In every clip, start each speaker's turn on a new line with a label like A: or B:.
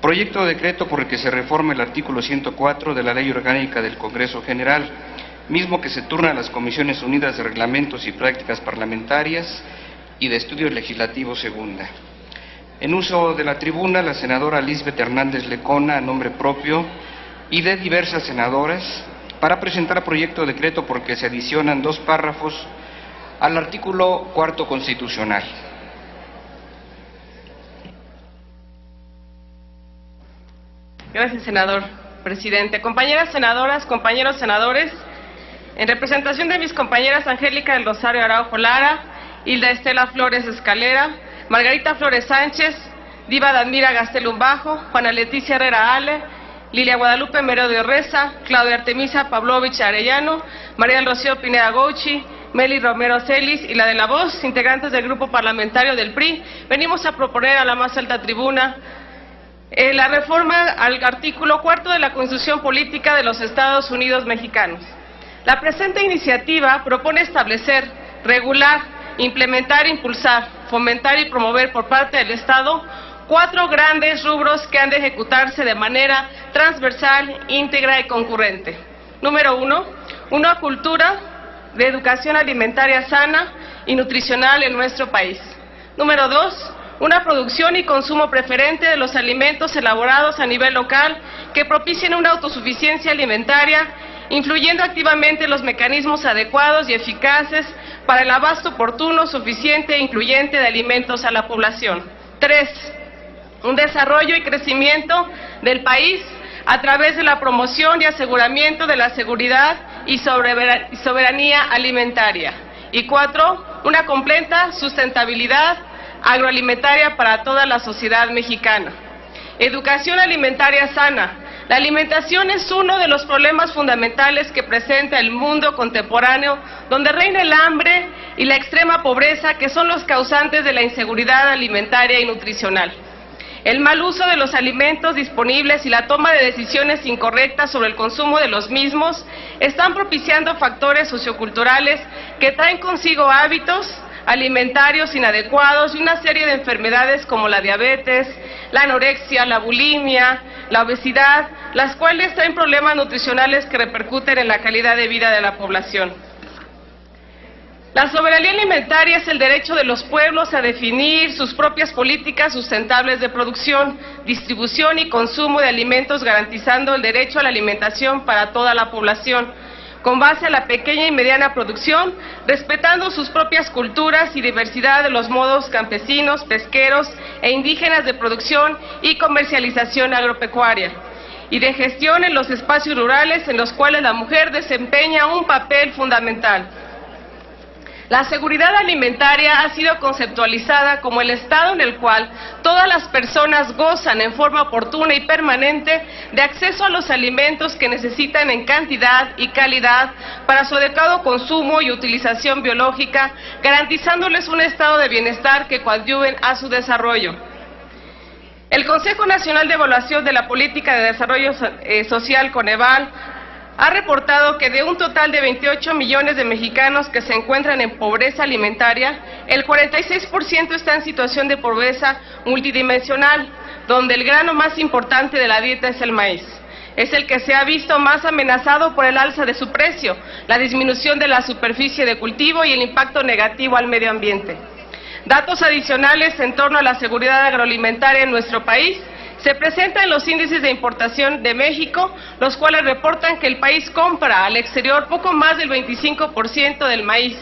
A: Proyecto de decreto por el que se reforma el artículo 104 de la Ley Orgánica del Congreso General, mismo que se turna a las Comisiones Unidas de Reglamentos y Prácticas Parlamentarias y de Estudios Legislativos Segunda. En uso de la tribuna, la senadora Lisbeth Hernández Lecona, a nombre propio, y de diversas senadoras, para presentar proyecto de decreto por el que se adicionan 2 párrafos al artículo 4 constitucional.
B: Gracias, senador presidente. Compañeras senadoras, compañeros senadores, en representación de mis compañeras Angélica del Rosario Araujo Lara, Hilda Estela Flores Escalera, Margarita Flores Sánchez, Diva Danmira Gastelum Bajo, Juana Leticia Herrera Ale, Lilia Guadalupe Merodio Reza, Claudia Artemisa Pavlovich Arellano, María del Rocío Pineda Gouchi, Meli Romero Celis y la de la voz, integrantes del grupo parlamentario del PRI, venimos a proponer a la más alta tribuna la reforma al artículo 4 de la Constitución Política de los Estados Unidos Mexicanos. La presente iniciativa propone establecer, regular, implementar, impulsar, fomentar y promover por parte del Estado 4 grandes rubros que han de ejecutarse de manera transversal, íntegra y concurrente. Número 1, una cultura de educación alimentaria sana y nutricional en nuestro país. Número 2, una producción y consumo preferente de los alimentos elaborados a nivel local que propicien una autosuficiencia alimentaria, influyendo activamente en los mecanismos adecuados y eficaces para el abasto oportuno, suficiente e incluyente de alimentos a la población. 3, un desarrollo y crecimiento del país a través de la promoción y aseguramiento de la seguridad y soberanía alimentaria. Y 4, una completa sustentabilidad agroalimentaria para toda la sociedad mexicana. Educación alimentaria sana. La alimentación es uno de los problemas fundamentales que presenta el mundo contemporáneo, donde reina el hambre y la extrema pobreza, que son los causantes de la inseguridad alimentaria y nutricional. El mal uso de los alimentos disponibles y la toma de decisiones incorrectas sobre el consumo de los mismos están propiciando factores socioculturales que traen consigo hábitos alimentarios inadecuados y una serie de enfermedades como la diabetes, la anorexia, la bulimia, la obesidad, las cuales traen problemas nutricionales que repercuten en la calidad de vida de la población. La soberanía alimentaria es el derecho de los pueblos a definir sus propias políticas sustentables de producción, distribución y consumo de alimentos, garantizando el derecho a la alimentación para toda la población, con base a la pequeña y mediana producción, respetando sus propias culturas y diversidad de los modos campesinos, pesqueros e indígenas de producción y comercialización agropecuaria, y de gestión en los espacios rurales en los cuales la mujer desempeña un papel fundamental. La seguridad alimentaria ha sido conceptualizada como el estado en el cual todas las personas gozan en forma oportuna y permanente de acceso a los alimentos que necesitan en cantidad y calidad para su adecuado consumo y utilización biológica, garantizándoles un estado de bienestar que coadyuven a su desarrollo. El Consejo Nacional de Evaluación de la Política de Desarrollo Social, Coneval, ha reportado que de un total de 28 millones de mexicanos que se encuentran en pobreza alimentaria, el 46% está en situación de pobreza multidimensional, donde el grano más importante de la dieta es el maíz. Es el que se ha visto más amenazado por el alza de su precio, la disminución de la superficie de cultivo y el impacto negativo al medio ambiente. Datos adicionales en torno a la seguridad agroalimentaria en nuestro país se presentan en los índices de importación de México, los cuales reportan que el país compra al exterior poco más del 25% del maíz,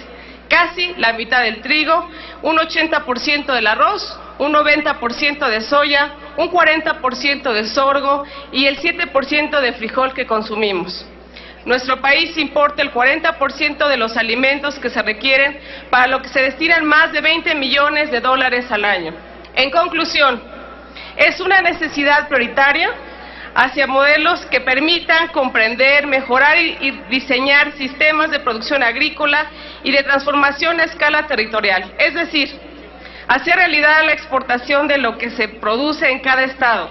B: casi la mitad del trigo, un 80% del arroz, un 90% de soya, un 40% de sorgo y el 7% de frijol que consumimos. Nuestro país importa el 40% de los alimentos que se requieren, para lo que se destinan más de 20 millones de dólares al año. En conclusión, es una necesidad prioritaria hacia modelos que permitan comprender, mejorar y diseñar sistemas de producción agrícola y de transformación a escala territorial, es decir, hacer realidad la exportación de lo que se produce en cada estado.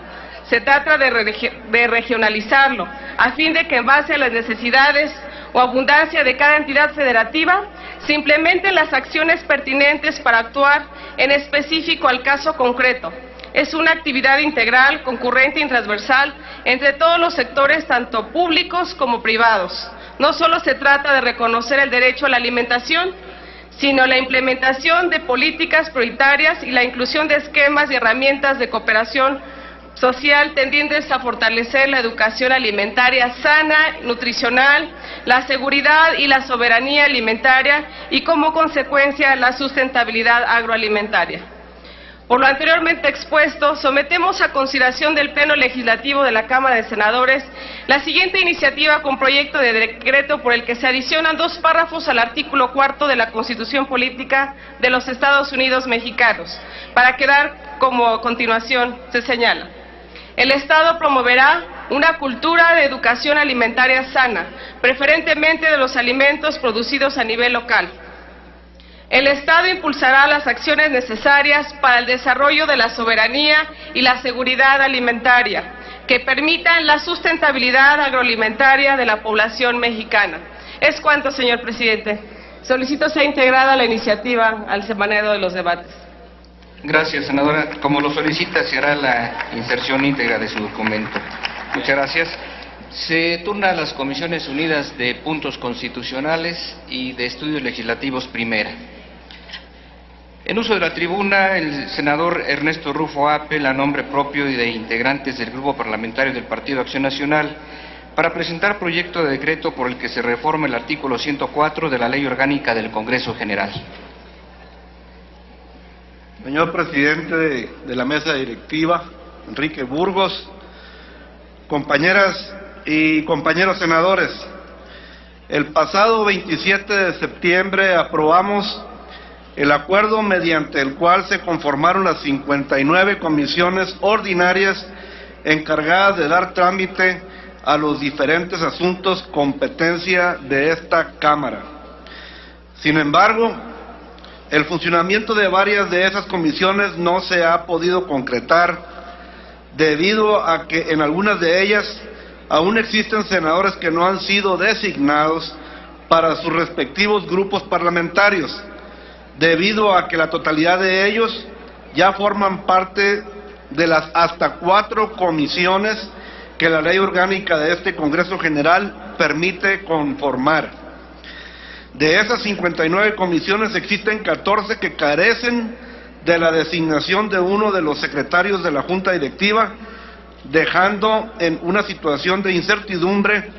B: Se trata de regionalizarlo, a fin de que en base a las necesidades o abundancia de cada entidad federativa, se implementen las acciones pertinentes para actuar en específico al caso concreto, es una actividad integral, concurrente y transversal entre todos los sectores, tanto públicos como privados. No solo se trata de reconocer el derecho a la alimentación, sino la implementación de políticas prioritarias y la inclusión de esquemas y herramientas de cooperación social tendientes a fortalecer la educación alimentaria sana, nutricional, la seguridad y la soberanía alimentaria y como consecuencia la sustentabilidad agroalimentaria. Por lo anteriormente expuesto, sometemos a consideración del Pleno Legislativo de la Cámara de Senadores la siguiente iniciativa con proyecto de decreto por el que se adicionan 2 párrafos al artículo 4 de la Constitución Política de los Estados Unidos Mexicanos, para quedar como a continuación se señala. El Estado promoverá una cultura de educación alimentaria sana, preferentemente de los alimentos producidos a nivel local. El Estado impulsará las acciones necesarias para el desarrollo de la soberanía y la seguridad alimentaria, que permitan la sustentabilidad agroalimentaria de la población mexicana. Es cuanto, señor presidente. Solicito sea integrada la iniciativa al semanero de los debates.
A: Gracias, senadora. Como lo solicita, se hará la inserción íntegra de su documento. Muchas gracias. Se turna a las Comisiones Unidas de Puntos Constitucionales y de Estudios Legislativos Primera. En uso de la tribuna, el senador Ernesto Rufo Appel, a nombre propio y de integrantes del Grupo Parlamentario del Partido Acción Nacional, para presentar proyecto de decreto por el que se reforme el artículo 104 de la Ley Orgánica del Congreso General.
C: Señor presidente de la mesa directiva, Enrique Burgos, compañeras y compañeros senadores, el pasado 27 de septiembre aprobamos el acuerdo mediante el cual se conformaron las 59 comisiones ordinarias encargadas de dar trámite a los diferentes asuntos competencia de esta Cámara. Sin embargo, el funcionamiento de varias de esas comisiones no se ha podido concretar debido a que en algunas de ellas aún existen senadores que no han sido designados para sus respectivos grupos parlamentarios, debido a que la totalidad de ellos ya forman parte de las hasta 4 comisiones que la Ley Orgánica de este Congreso General permite conformar. De esas 59 comisiones existen 14 que carecen de la designación de uno de los secretarios de la Junta Directiva, dejando en una situación de incertidumbre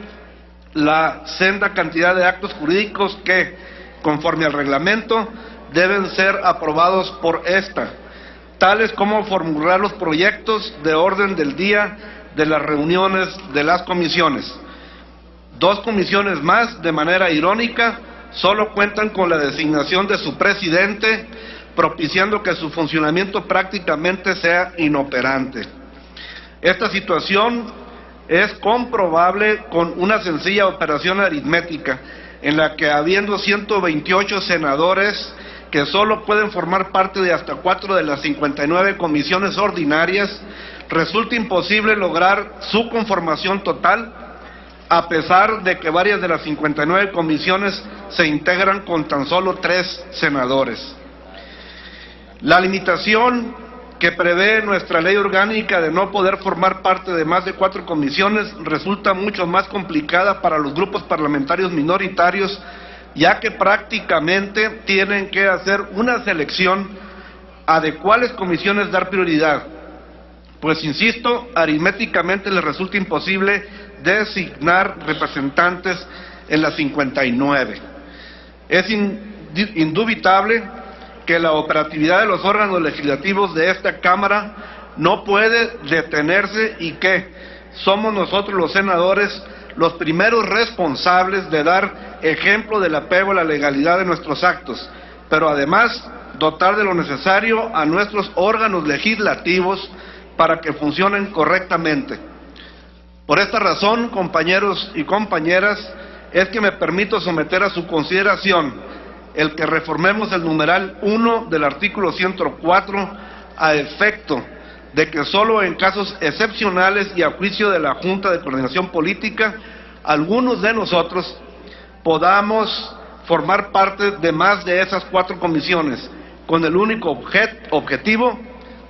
C: la senda cantidad de actos jurídicos que, conforme al reglamento, deben ser aprobados por esta, tales como formular los proyectos de orden del día de las reuniones de las comisiones. 2 comisiones más, de manera irónica, solo cuentan con la designación de su presidente, propiciando que su funcionamiento prácticamente sea inoperante. Esta situación es comprobable con una sencilla operación aritmética, en la que habiendo 128 senadores que solo pueden formar parte de hasta 4 de las 59 comisiones ordinarias, resulta imposible lograr su conformación total, a pesar de que varias de las 59 comisiones se integran con tan solo 3 senadores. La limitación que prevé nuestra ley orgánica de no poder formar parte de más de 4 comisiones resulta mucho más complicada para los grupos parlamentarios minoritarios, ya que prácticamente tienen que hacer una selección a de cuáles comisiones dar prioridad, pues insisto, aritméticamente les resulta imposible designar representantes en las 59. Es indubitable que la operatividad de los órganos legislativos de esta Cámara no puede detenerse y que somos nosotros los senadores los primeros responsables de dar ejemplo del apego a la legalidad de nuestros actos, pero además dotar de lo necesario a nuestros órganos legislativos para que funcionen correctamente. Por esta razón, compañeros y compañeras, es que me permito someter a su consideración el que reformemos el numeral 1 del artículo 104 a efecto de que solo en casos excepcionales y a juicio de la Junta de Coordinación Política, algunos de nosotros podamos formar parte de más de esas 4 comisiones, con el único objetivo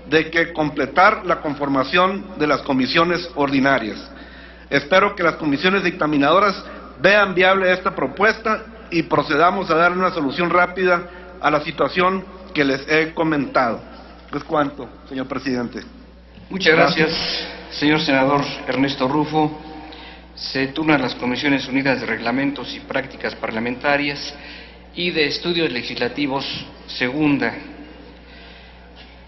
C: de que completar la conformación de las comisiones ordinarias. Espero que las comisiones dictaminadoras vean viable esta propuesta y procedamos a darle una solución rápida a la situación que les he comentado. Es cuanto, señor presidente.
A: Muchas gracias, señor senador Ernesto Rufo. Se turnan las Comisiones Unidas de Reglamentos y Prácticas Parlamentarias y de Estudios Legislativos, segunda.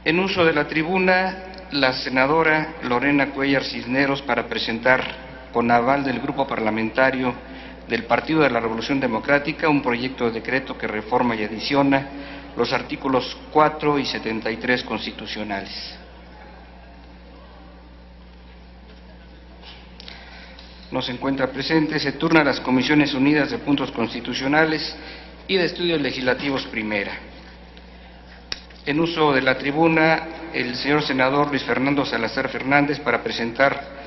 A: En uso de la tribuna, la senadora Lorena Cuellar Cisneros para presentar, con aval del Grupo Parlamentario del Partido de la Revolución Democrática, un proyecto de decreto que reforma y adiciona los artículos 4 y 73 constitucionales. No se encuentra presente. Se turna a las Comisiones Unidas de Puntos Constitucionales y de Estudios Legislativos, primera. En uso de la tribuna, el señor senador Luis Fernando Salazar Fernández para presentar,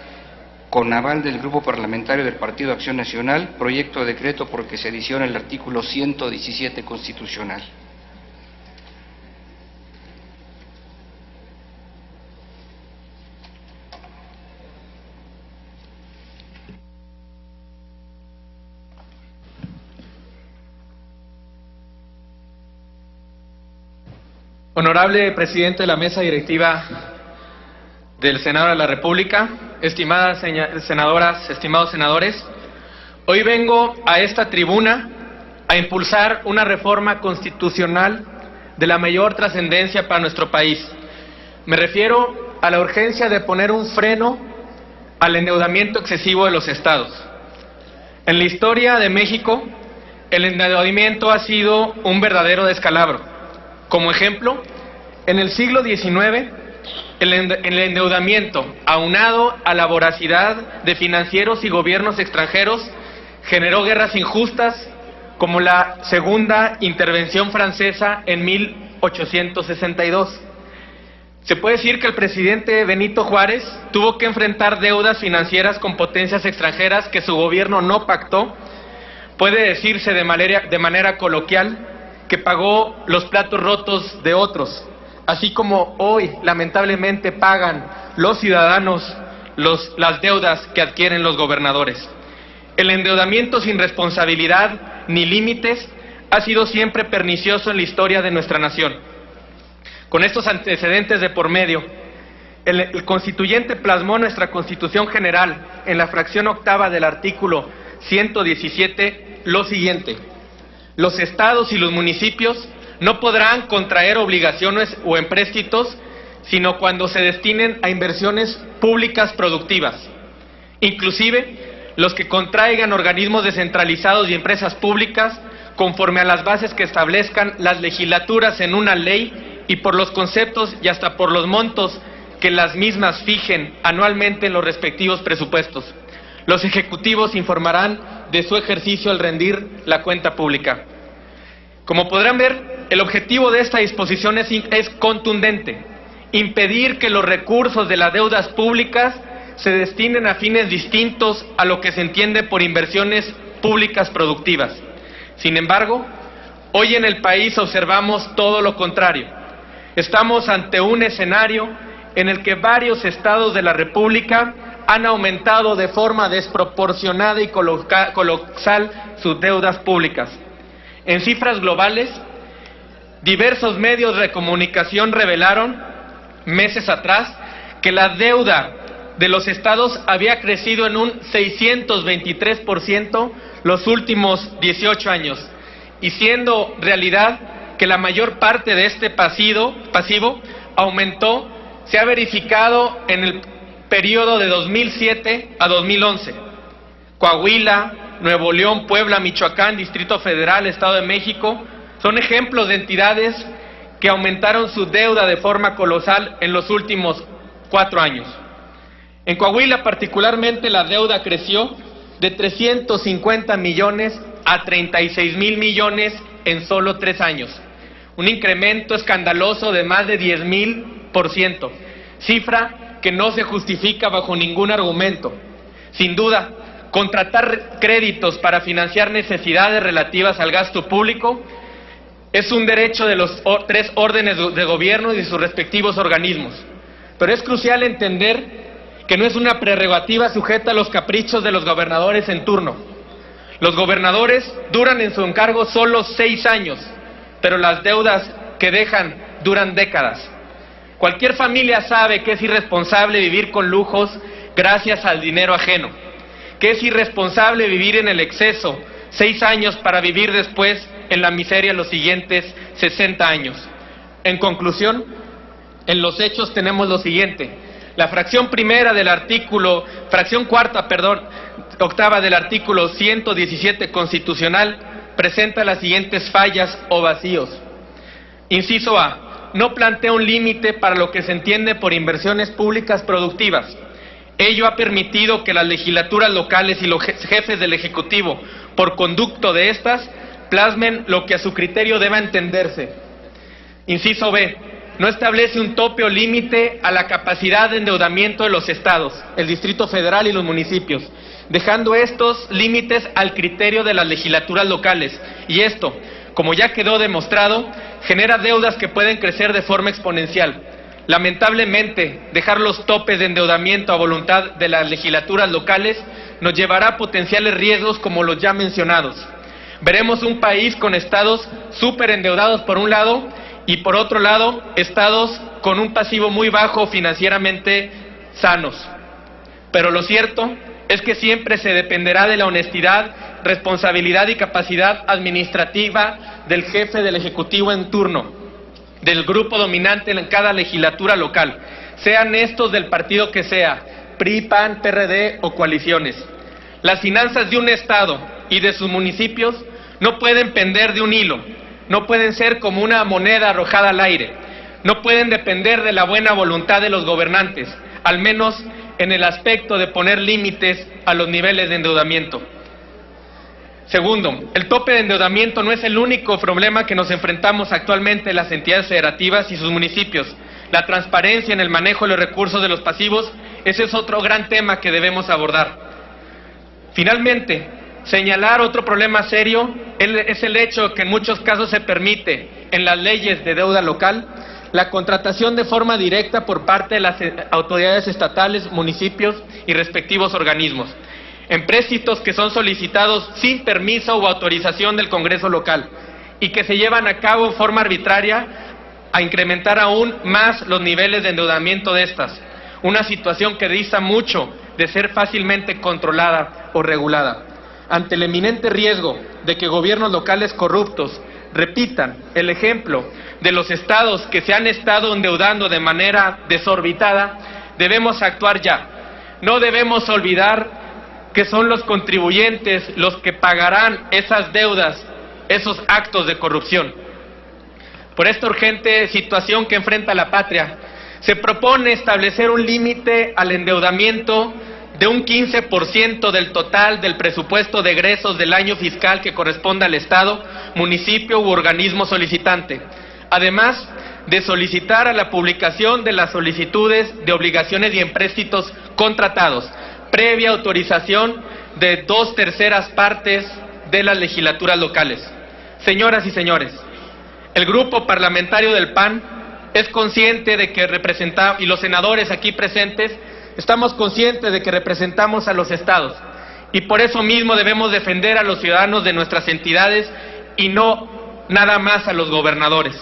A: con aval del Grupo Parlamentario del Partido Acción Nacional, proyecto de decreto por que se adiciona el artículo 117 constitucional.
D: Honorable presidente de la mesa directiva del Senado de la República, estimadas senadoras, estimados senadores, hoy vengo a esta tribuna a impulsar una reforma constitucional de la mayor trascendencia para nuestro país. Me refiero a la urgencia de poner un freno al endeudamiento excesivo de los estados. En la historia de México, el endeudamiento ha sido un verdadero descalabro. Como ejemplo, en el siglo XIX, el endeudamiento, aunado a la voracidad de financieros y gobiernos extranjeros, generó guerras injustas, como la Segunda Intervención Francesa en 1862. Se puede decir que el presidente Benito Juárez tuvo que enfrentar deudas financieras con potencias extranjeras que su gobierno no pactó. Puede decirse de manera coloquial que pagó los platos rotos de otros, así como hoy lamentablemente pagan los ciudadanos las deudas que adquieren los gobernadores. El endeudamiento sin responsabilidad ni límites ha sido siempre pernicioso en la historia de nuestra nación. Con estos antecedentes de por medio, el constituyente plasmó en nuestra Constitución General, en la fracción octava del artículo 117, lo siguiente: los estados y los municipios no podrán contraer obligaciones o empréstitos, sino cuando se destinen a inversiones públicas productivas. Inclusive, los que contraigan organismos descentralizados y empresas públicas, conforme a las bases que establezcan las legislaturas en una ley y por los conceptos y hasta por los montos que las mismas fijen anualmente en los respectivos presupuestos. Los ejecutivos informarán de su ejercicio al rendir la cuenta pública. Como podrán ver, el objetivo de esta disposición es contundente: impedir que los recursos de las deudas públicas se destinen a fines distintos a lo que se entiende por inversiones públicas productivas. Sin embargo, hoy en el país observamos todo lo contrario. Estamos ante un escenario en el que varios estados de la República han aumentado de forma desproporcionada y colosal sus deudas públicas. En cifras globales, diversos medios de comunicación revelaron meses atrás que la deuda de los estados había crecido en un 623% los últimos 18 años, y siendo realidad que la mayor parte de este pasivo aumentó, se ha verificado en el periodo de 2007 a 2011. Coahuila, Nuevo León, Puebla, Michoacán, Distrito Federal, Estado de México, son ejemplos de entidades que aumentaron su deuda de forma colosal en los últimos 4 años. En Coahuila particularmente la deuda creció de 350 millones a 36,000 millones en solo 3 años. Un incremento escandaloso de más de 10,000%, cifra que no se justifica bajo ningún argumento. Sin duda, contratar créditos para financiar necesidades relativas al gasto público Es un derecho de los tres órdenes de gobierno y de sus respectivos organismos. Pero es crucial entender que no es una prerrogativa sujeta a los caprichos de los gobernadores en turno. Los gobernadores duran en su encargo solo 6 años, pero las deudas que dejan duran décadas. Cualquier familia sabe que es irresponsable vivir con lujos gracias al dinero ajeno, que es irresponsable vivir en el exceso 6 años para vivir después en la miseria los siguientes 60 años. En conclusión, en los hechos tenemos lo siguiente: la fracción octava del artículo 117 constitucional presenta las siguientes fallas o vacíos. Inciso A: no plantea un límite para lo que se entiende por inversiones públicas productivas. Ello ha permitido que las legislaturas locales y los jefes del Ejecutivo, por conducto de estas, plasmen lo que a su criterio deba entenderse. Inciso B: no establece un tope o límite a la capacidad de endeudamiento de los estados, el Distrito Federal y los municipios, dejando estos límites al criterio de las legislaturas locales. Y esto, como ya quedó demostrado, genera deudas que pueden crecer de forma exponencial. Lamentablemente, dejar los topes de endeudamiento a voluntad de las legislaturas locales nos llevará a potenciales riesgos como los ya mencionados. Veremos un país con estados súper endeudados por un lado y por otro lado estados con un pasivo muy bajo financieramente sanos. Pero lo cierto es que siempre se dependerá de la honestidad, responsabilidad y capacidad administrativa del jefe del Ejecutivo en turno, del grupo dominante en cada legislatura local, sean estos del partido que sea, PRI, PAN, PRD o coaliciones. Las finanzas de un estado y de sus municipios no pueden pender de un hilo, no pueden ser como una moneda arrojada al aire, no pueden depender de la buena voluntad de los gobernantes, al menos en el aspecto de poner límites a los niveles de endeudamiento. Segundo, el tope de endeudamiento no es el único problema que nos enfrentamos actualmente en las entidades federativas y sus municipios. La transparencia en el manejo de los recursos de los pasivos, ese es otro gran tema que debemos abordar. Finalmente, señalar otro problema serio es el hecho que en muchos casos se permite en las leyes de deuda local la contratación de forma directa por parte de las autoridades estatales, municipios y respectivos organismos, empréstitos que son solicitados sin permiso o autorización del Congreso local y que se llevan a cabo en forma arbitraria a incrementar aún más los niveles de endeudamiento de estas, una situación que dista mucho de ser fácilmente controlada o regulada. Ante el eminente riesgo de que gobiernos locales corruptos repitan el ejemplo de los estados que se han estado endeudando de manera desorbitada, debemos actuar ya. No debemos olvidar que son los contribuyentes los que pagarán esas deudas, esos actos de corrupción. Por esta urgente situación que enfrenta la patria, se propone establecer un límite al endeudamiento de un 15% del total del presupuesto de egresos del año fiscal que corresponda al Estado, municipio u organismo solicitante, además de solicitar a la publicación de las solicitudes de obligaciones y empréstitos contratados, previa autorización de 2/3 partes de las legislaturas locales. Señoras y señores, el grupo parlamentario del PAN es consciente de que y los senadores aquí presentes estamos conscientes de que representamos a los estados y por eso mismo debemos defender a los ciudadanos de nuestras entidades y no nada más a los gobernadores.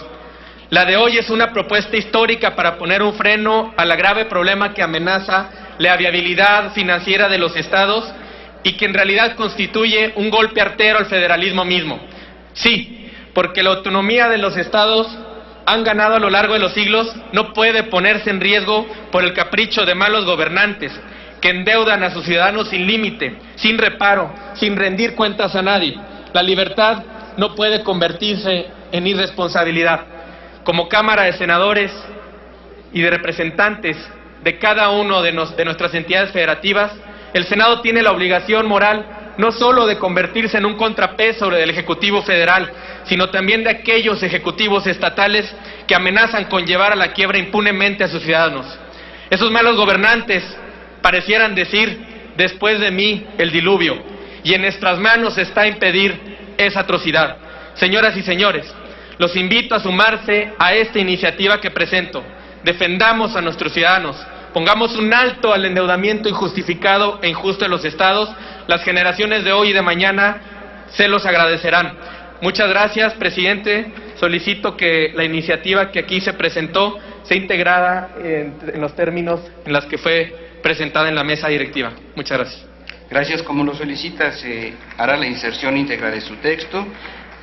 D: La de hoy es una propuesta histórica para poner un freno al grave problema que amenaza la viabilidad financiera de los estados y que en realidad constituye un golpe artero al federalismo mismo. Sí, porque la autonomía de los estados han ganado a lo largo de los siglos no puede ponerse en riesgo por el capricho de malos gobernantes que endeudan a sus ciudadanos sin límite, sin reparo, sin rendir cuentas a nadie. La libertad no puede convertirse en irresponsabilidad. Como Cámara de Senadores y de representantes de cada uno de nuestras entidades federativas, el Senado tiene la obligación moral no solo de convertirse en un contrapeso del Ejecutivo Federal, sino también de aquellos ejecutivos estatales que amenazan con llevar a la quiebra impunemente a sus ciudadanos. Esos malos gobernantes parecieran decir: después de mí el diluvio, y en nuestras manos está impedir esa atrocidad. Señoras y señores, Los invito a sumarse a esta iniciativa que presento. Defendamos a nuestros ciudadanos. Pongamos un alto al endeudamiento injustificado e injusto de los estados. Las generaciones de hoy y de mañana se los agradecerán. Muchas gracias, presidente. Solicito que la iniciativa que aquí se presentó sea integrada en los términos en los que fue presentada en la mesa directiva. Muchas gracias.
A: Gracias. Como lo solicita, se hará la inserción íntegra de su texto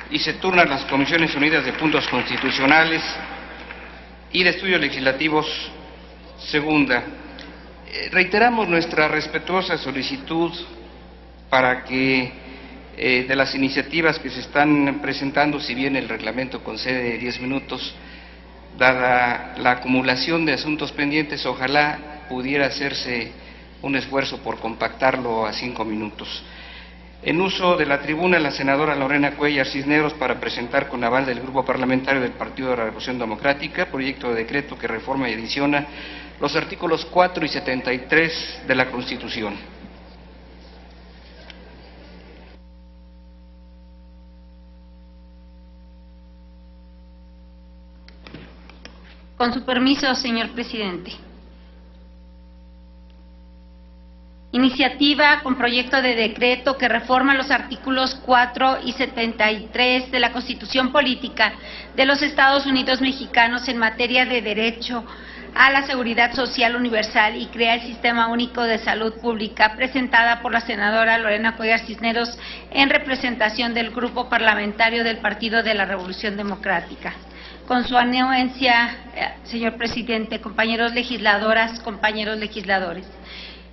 A: y se turnan las Comisiones Unidas de Puntos Constitucionales y de Estudios Legislativos segunda. Reiteramos nuestra respetuosa solicitud para que de las iniciativas que se están presentando, si bien el reglamento concede 10 minutos, dada la acumulación de asuntos pendientes, ojalá pudiera hacerse un esfuerzo por compactarlo a 5 minutos. En uso de la tribuna, la senadora Lorena Cuellar Cisneros para presentar con aval del Grupo Parlamentario del Partido de la Revolución Democrática proyecto de decreto que reforma y adiciona los artículos 4 y 73 de la Constitución.
E: Con su permiso, señor presidente. Iniciativa con proyecto de decreto que reforma los artículos 4 y 73 de la Constitución Política de los Estados Unidos Mexicanos en materia de derecho a la seguridad social universal y crea el Sistema Único de Salud Pública, presentada por la senadora Lorena Cuellar Cisneros en representación del Grupo Parlamentario del Partido de la Revolución Democrática. Con su anuencia, señor presidente, compañeros legisladoras, compañeros legisladores,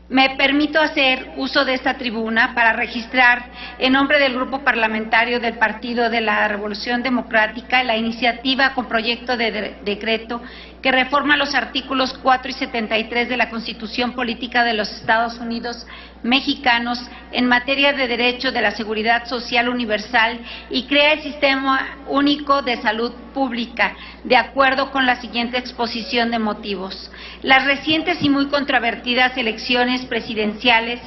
E: me permito hacer uso de esta tribuna para registrar en nombre del Grupo Parlamentario del Partido de la Revolución Democrática la iniciativa con proyecto de decreto que reforma los artículos 4 y 73 de la Constitución Política de los Estados Unidos Mexicanos en materia de derecho de la seguridad social universal y crea el Sistema Único de Salud Pública, de acuerdo con la siguiente exposición de motivos. Las recientes y muy controvertidas elecciones presidenciales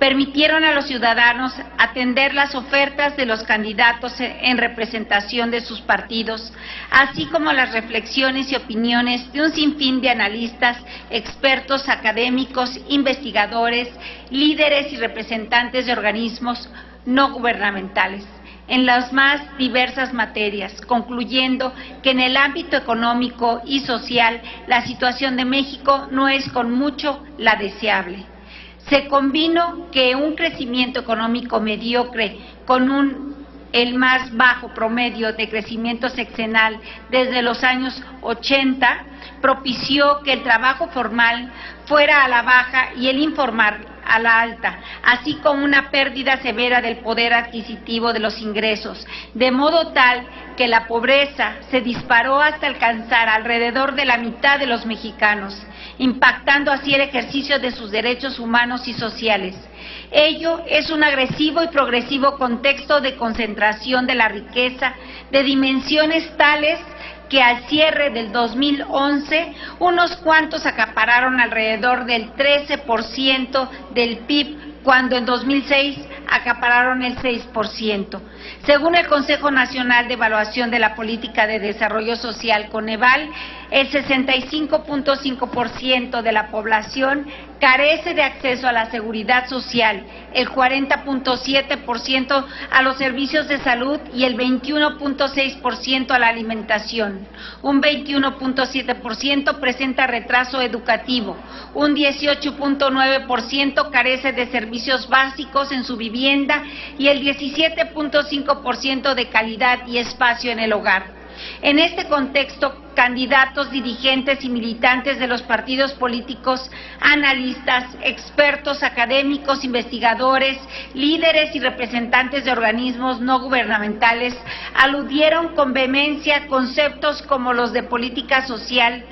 E: permitieron a los ciudadanos atender las ofertas de los candidatos en representación de sus partidos, así como las reflexiones y opiniones de un sinfín de analistas, expertos, académicos, investigadores, líderes y representantes de organismos no gubernamentales en las más diversas materias, concluyendo que en el ámbito económico y social la situación de México no es con mucho la deseable. Se combinó que un crecimiento económico mediocre con el más bajo promedio de crecimiento sexenal desde los años 80 propició que el trabajo formal fuera a la baja y el informal a la alta, así como una pérdida severa del poder adquisitivo de los ingresos, de modo tal que la pobreza se disparó hasta alcanzar alrededor de la mitad de los mexicanos, impactando así el ejercicio de sus derechos humanos y sociales. Ello es un agresivo y progresivo contexto de concentración de la riqueza de dimensiones tales que al cierre del 2011 unos cuantos acapararon alrededor del 13% del PIB, cuando en 2006 acapararon el 6%. Según el Consejo Nacional de Evaluación de la Política de Desarrollo Social, Coneval, el 65.5% de la población carece de acceso a la seguridad social, el 40.7% a los servicios de salud y el 21.6% a la alimentación. Un 21.7% presenta retraso educativo, un 18.9% carece de servicios básicos en su vivienda y el 17.5% de calidad y espacio en el hogar. En este contexto, candidatos, dirigentes y militantes de los partidos políticos, analistas, expertos, académicos, investigadores, líderes y representantes de organismos no gubernamentales aludieron con vehemencia a conceptos como los de política social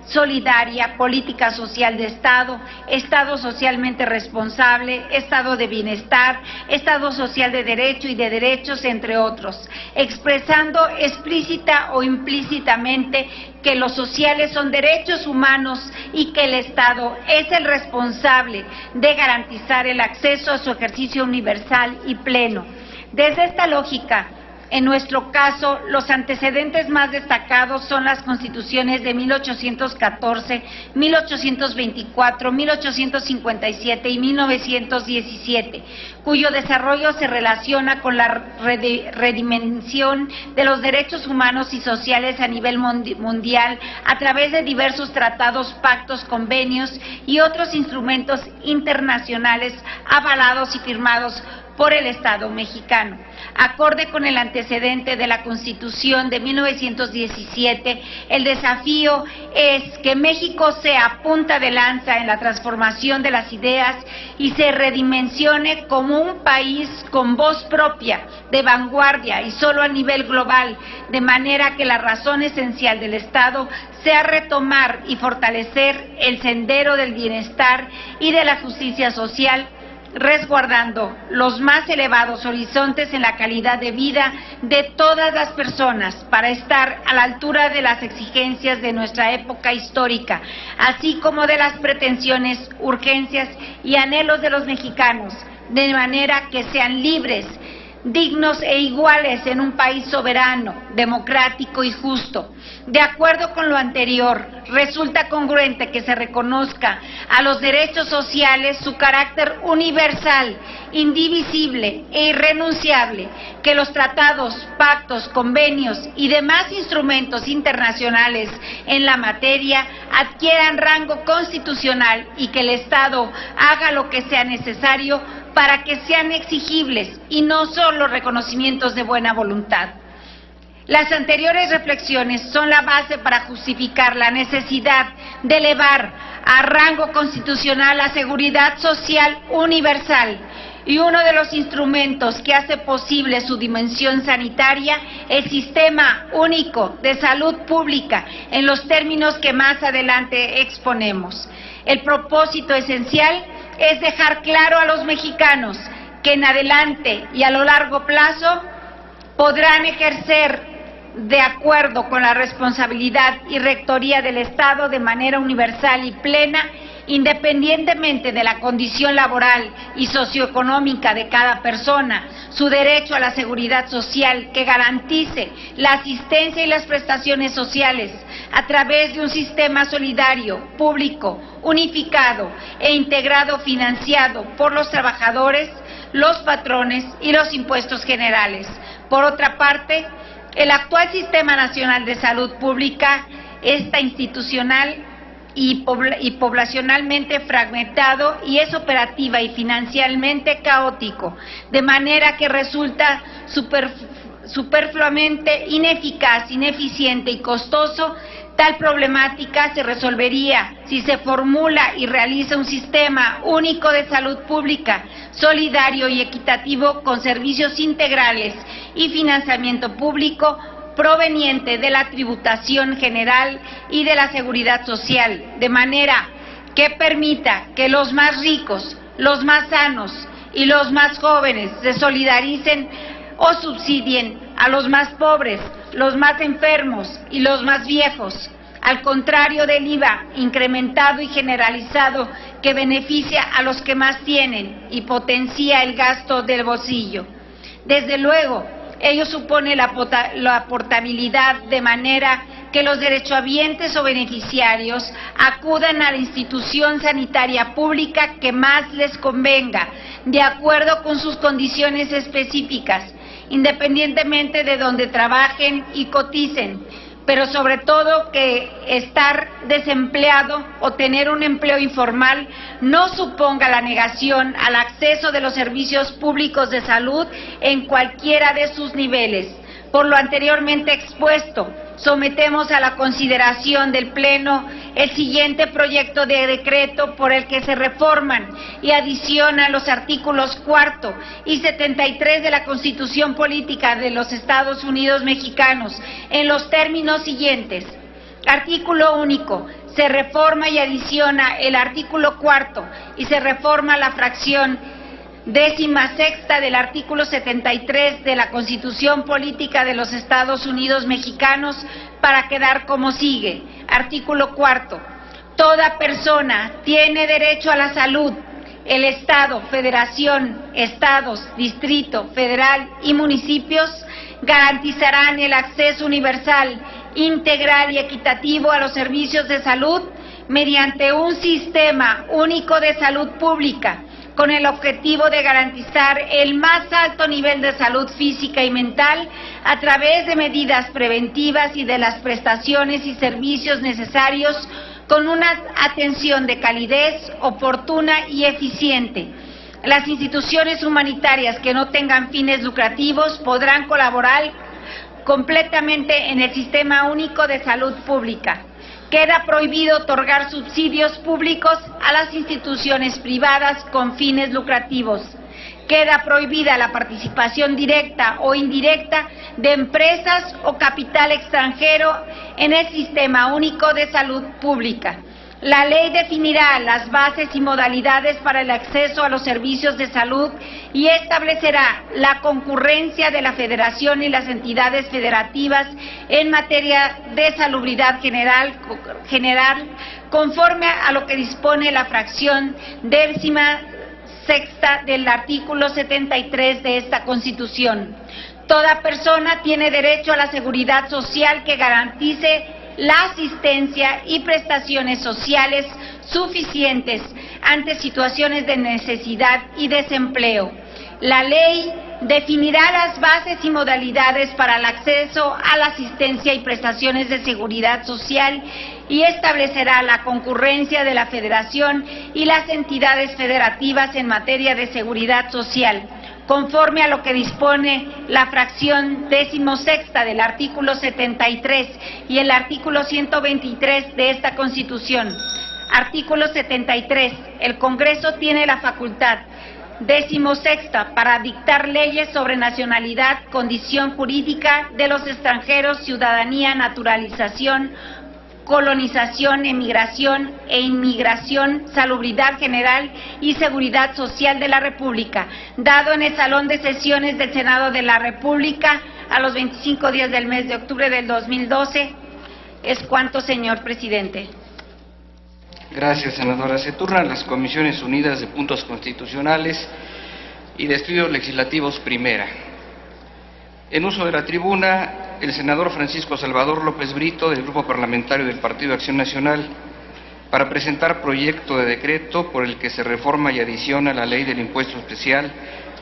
E: solidaria, política social de Estado, Estado socialmente responsable, Estado de bienestar, Estado social de derecho y de derechos, entre otros, expresando explícita o implícitamente que los sociales son derechos humanos y que el Estado es el responsable de garantizar el acceso a su ejercicio universal y pleno. Desde esta lógica, En nuestro caso, los antecedentes más destacados son las constituciones de 1814, 1824, 1857 y 1917, cuyo desarrollo se relaciona con la redimensión de los derechos humanos y sociales a nivel mundial a través de diversos tratados, pactos, convenios y otros instrumentos internacionales avalados y firmados por el Estado mexicano. Acorde con el antecedente de la Constitución de 1917, el desafío es que México sea punta de lanza en la transformación de las ideas y se redimensione como un país con voz propia, de vanguardia y solo a nivel global, de manera que la razón esencial del Estado sea retomar y fortalecer el sendero del bienestar y de la justicia social, resguardando los más elevados horizontes en la calidad de vida de todas las personas para estar a la altura de las exigencias de nuestra época histórica, así como de las pretensiones, urgencias y anhelos de los mexicanos, de manera que sean libres, dignos e iguales en un país soberano, democrático y justo. De acuerdo con lo anterior, resulta congruente que se reconozca a los derechos sociales su carácter universal, indivisible e irrenunciable, que los tratados, pactos, convenios y demás instrumentos internacionales en la materia adquieran rango constitucional y que el Estado haga lo que sea necesario para que sean exigibles y no solo reconocimientos de buena voluntad. Las anteriores reflexiones son la base para justificar la necesidad de elevar a rango constitucional la seguridad social universal y uno de los instrumentos que hace posible su dimensión sanitaria, el Sistema Único de Salud Pública, en los términos que más adelante exponemos. El propósito esencial es dejar claro a los mexicanos que en adelante y a lo largo plazo podrán ejercer de acuerdo con la responsabilidad y rectoría del Estado de manera universal y plena, independientemente de la condición laboral y socioeconómica de cada persona, su derecho a la seguridad social que garantice la asistencia y las prestaciones sociales a través de un sistema solidario, público, unificado e integrado financiado por los trabajadores, los patrones y los impuestos generales. Por otra parte, el actual Sistema Nacional de Salud Pública está institucional y poblacionalmente fragmentado y es operativa y financieramente caótico, de manera que resulta superfluamente ineficaz, ineficiente y costoso. Tal problemática se resolvería si se formula y realiza un sistema único de salud pública, solidario y equitativo, con servicios integrales y financiamiento público proveniente de la tributación general y de la seguridad social, de manera que permita que los más ricos, los más sanos y los más jóvenes se solidaricen o subsidien a los más pobres, los más enfermos y los más viejos, al contrario del IVA incrementado y generalizado que beneficia a los que más tienen y potencia el gasto del bolsillo. Desde luego, ello supone la portabilidad, de manera que los derechohabientes o beneficiarios acudan a la institución sanitaria pública que más les convenga, de acuerdo con sus condiciones específicas, independientemente de donde trabajen y coticen, pero sobre todo que estar desempleado o tener un empleo informal no suponga la negación al acceso de los servicios públicos de salud en cualquiera de sus niveles. Por lo anteriormente expuesto, sometemos a la consideración del Pleno el siguiente proyecto de decreto por el que se reforman y adicionan los artículos 4 y 73 de la Constitución Política de los Estados Unidos Mexicanos en los términos siguientes. Artículo único. Se reforma y adiciona el artículo 4 y se reforma la fracción 16ª del artículo 73 de la Constitución Política de los Estados Unidos Mexicanos para quedar como sigue. Artículo 4. Toda persona tiene derecho a la salud. El Estado, Federación, Estados, Distrito, Federal y municipios garantizarán el acceso universal, integral y equitativo a los servicios de salud mediante un sistema único de salud pública, con el objetivo de garantizar el más alto nivel de salud física y mental a través de medidas preventivas y de las prestaciones y servicios necesarios con una atención de calidez, oportuna y eficiente. Las instituciones humanitarias que no tengan fines lucrativos podrán colaborar completamente en el Sistema Único de Salud Pública. Queda prohibido otorgar subsidios públicos a las instituciones privadas con fines lucrativos. Queda prohibida la participación directa o indirecta de empresas o capital extranjero en el Sistema Único de Salud Pública. La ley definirá las bases y modalidades para el acceso a los servicios de salud y establecerá la concurrencia de la Federación y las entidades federativas en materia de salubridad general conforme a lo que dispone la fracción 16ª del artículo 73 de esta Constitución. Toda persona tiene derecho a la seguridad social que garantice la asistencia y prestaciones sociales suficientes ante situaciones de necesidad y desempleo. La ley definirá las bases y modalidades para el acceso a la asistencia y prestaciones de seguridad social y establecerá la concurrencia de la Federación y las entidades federativas en materia de seguridad social, conforme a lo que dispone la fracción 16ª del artículo 73 y el artículo 123 de esta Constitución. Artículo 73. El Congreso tiene la facultad 16ª para dictar leyes sobre nacionalidad, condición jurídica de los extranjeros, ciudadanía, naturalización, colonización, emigración e inmigración, salubridad general y seguridad social de la República, dado en el Salón de Sesiones del Senado de la República a los 25 días del mes de octubre del 2012. Es cuanto, señor presidente.
A: Gracias, senadora. Se turnan las Comisiones Unidas de Puntos Constitucionales y de Estudios Legislativos Primera. En uso de la tribuna, el senador Francisco Salvador López Brito, del Grupo Parlamentario del Partido Acción Nacional, para presentar proyecto de decreto por el que se reforma y adiciona la Ley del Impuesto Especial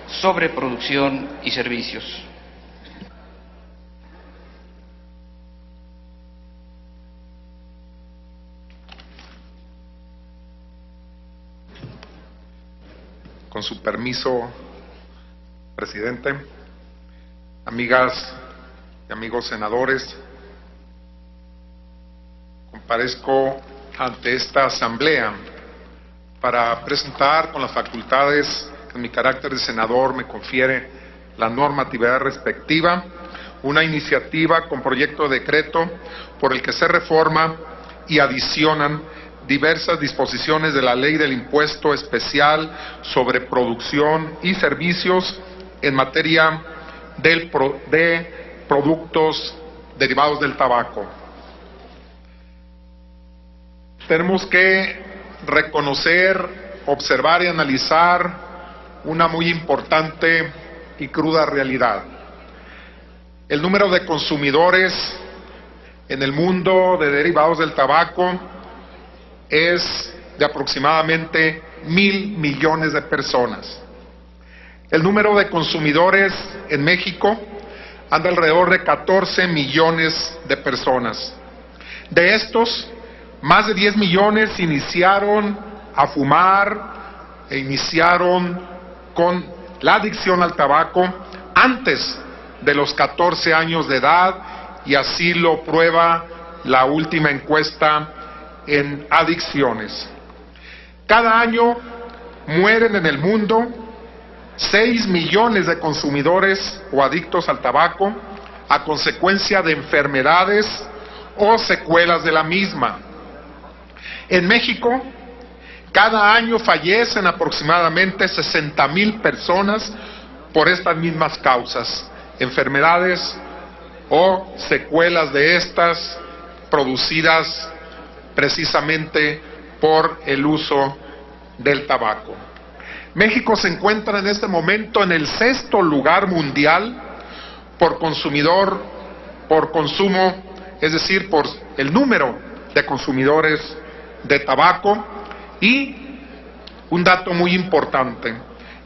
A: sobre Producción y Servicios.
F: Con su permiso, presidente, amigas y amigos senadores, comparezco ante esta asamblea para presentar con las facultades que en mi carácter de senador me confiere la normatividad respectiva, una iniciativa con proyecto de decreto por el que se reforma y adicionan diversas disposiciones de la Ley del Impuesto Especial sobre Producción y Servicios en materia de productos derivados del tabaco. Tenemos que reconocer, observar y analizar una muy importante y cruda realidad. El número de consumidores en el mundo de derivados del tabaco es de aproximadamente 1.000 millones de personas. El número de consumidores en México anda alrededor de 14 millones de personas. De estos, más de 10 millones iniciaron a fumar e iniciaron con la adicción al tabaco antes de los 14 años de edad, y así lo prueba la última encuesta en adicciones. Cada año mueren en el mundo 6 millones de consumidores o adictos al tabaco a consecuencia de enfermedades o secuelas de la misma. En México, cada año fallecen aproximadamente 60,000 personas por estas mismas causas, enfermedades o secuelas de estas producidas precisamente por el uso del tabaco. México se encuentra en este momento en el 6º lugar mundial por consumidor, por consumo, es decir, por el número de consumidores de tabaco. Y un dato muy importante,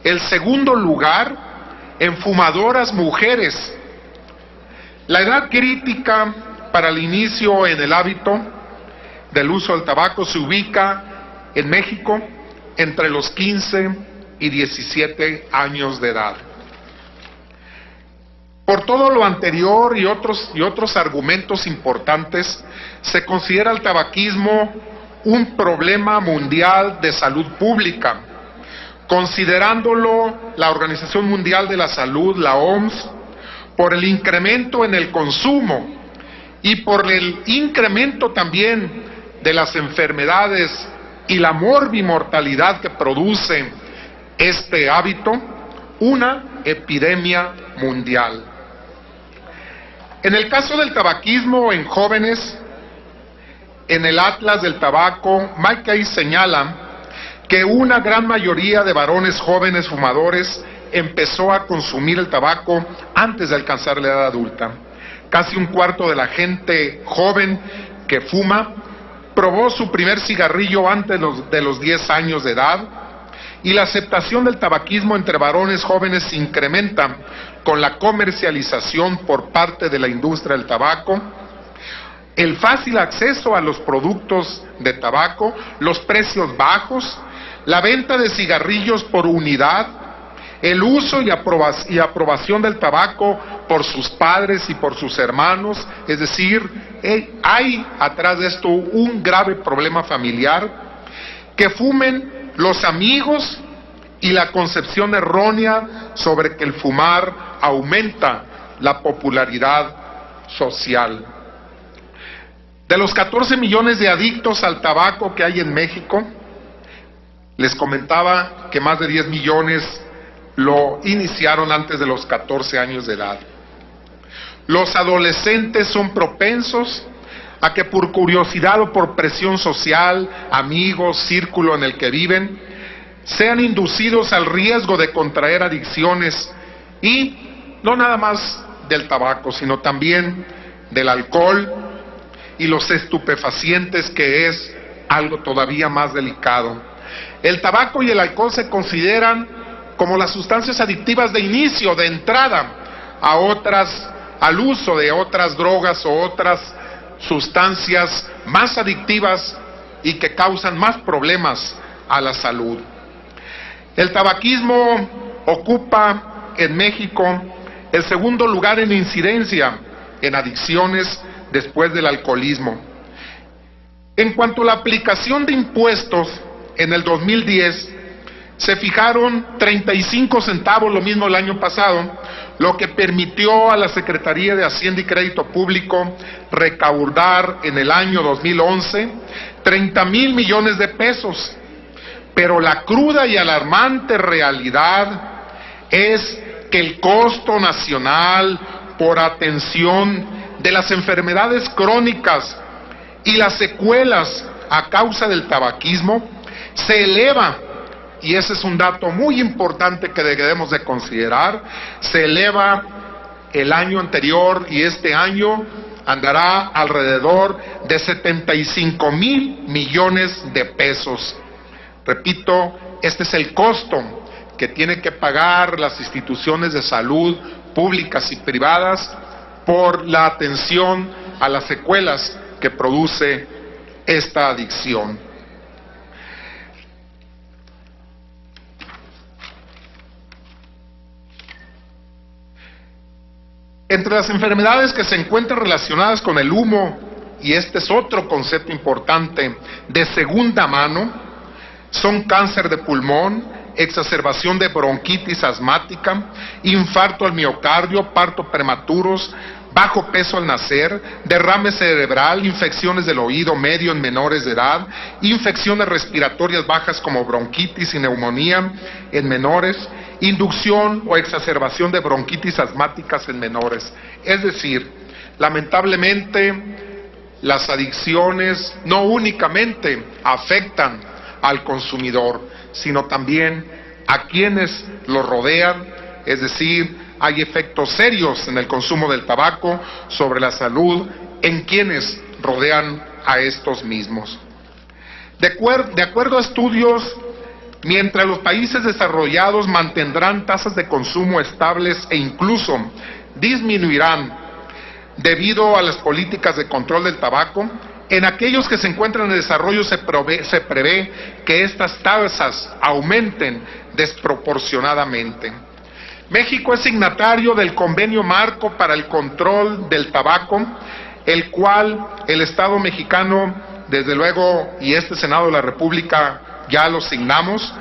F: el segundo lugar en fumadoras mujeres. La edad crítica para el inicio en el hábito del uso del tabaco se ubica en México entre los 15 y 17 años de edad. Por todo lo anterior y otros argumentos importantes, se considera el tabaquismo un problema mundial de salud pública, considerándolo la Organización Mundial de la Salud, la OMS, por el incremento en el consumo y por el incremento también de las enfermedades y la morbimortalidad que produce este hábito, una epidemia mundial. En el caso del tabaquismo en jóvenes, en el Atlas del Tabaco, Mackay señala que una gran mayoría de varones jóvenes fumadores empezó a consumir el tabaco antes de alcanzar la edad adulta. Casi un cuarto de la gente joven que fuma probó su primer cigarrillo antes de los 10 años de edad, y la aceptación del tabaquismo entre varones jóvenes se incrementa con la comercialización por parte de la industria del tabaco, el fácil acceso a los productos de tabaco, los precios bajos, la venta de cigarrillos por unidad, el uso y aprobación del tabaco por sus padres y por sus hermanos. Es decir, hay atrás de esto un grave problema familiar. Que fumen los amigos y la concepción errónea sobre que el fumar aumenta la popularidad social. De los 14 millones de adictos al tabaco que hay en México, les comentaba que más de 10 millones lo iniciaron antes de los 14 años de edad. Los adolescentes son propensos a que por curiosidad o por presión social, amigos, círculo en el que viven, sean inducidos al riesgo de contraer adicciones, y no nada más del tabaco, sino también del alcohol y los estupefacientes, que es algo todavía más delicado. El tabaco y el alcohol se consideran como las sustancias adictivas de inicio, de entrada al uso de otras drogas o otras sustancias más adictivas y que causan más problemas a la salud. El tabaquismo ocupa en México el segundo lugar en incidencia en adicciones después del alcoholismo. En cuanto a la aplicación de impuestos, en el 2010 se fijaron 35 centavos, lo mismo el año pasado, lo que permitió a la Secretaría de Hacienda y Crédito Público recaudar en el año 2011 30,000 millones de pesos. Pero la cruda y alarmante realidad es que el costo nacional por atención de las enfermedades crónicas y las secuelas a causa del tabaquismo se eleva, y ese es un dato muy importante que debemos de considerar. Se eleva el año anterior y este año andará alrededor de 75,000 millones de pesos. Repito, este es el costo que tienen que pagar las instituciones de salud públicas y privadas por la atención a las secuelas que produce esta adicción. Entre las enfermedades que se encuentran relacionadas con el humo, y este es otro concepto importante de segunda mano, son cáncer de pulmón, exacerbación de bronquitis asmática, infarto al miocardio, parto prematuros, bajo peso al nacer, derrame cerebral, infecciones del oído medio en menores de edad, infecciones respiratorias bajas como bronquitis y neumonía en menores, inducción o exacerbación de bronquitis asmáticas en menores. Es decir, lamentablemente las adicciones no únicamente afectan al consumidor, sino también a quienes lo rodean, es decir, hay efectos serios en el consumo del tabaco sobre la salud en quienes rodean a estos mismos. De acuerdo a estudios, mientras los países desarrollados mantendrán tasas de consumo estables e incluso disminuirán debido a las políticas de control del tabaco, en aquellos que se encuentran en desarrollo se prevé que estas tasas aumenten desproporcionadamente. México es signatario del Convenio Marco para el Control del Tabaco, el cual el Estado mexicano, desde luego, y este Senado de la República ya lo signamos,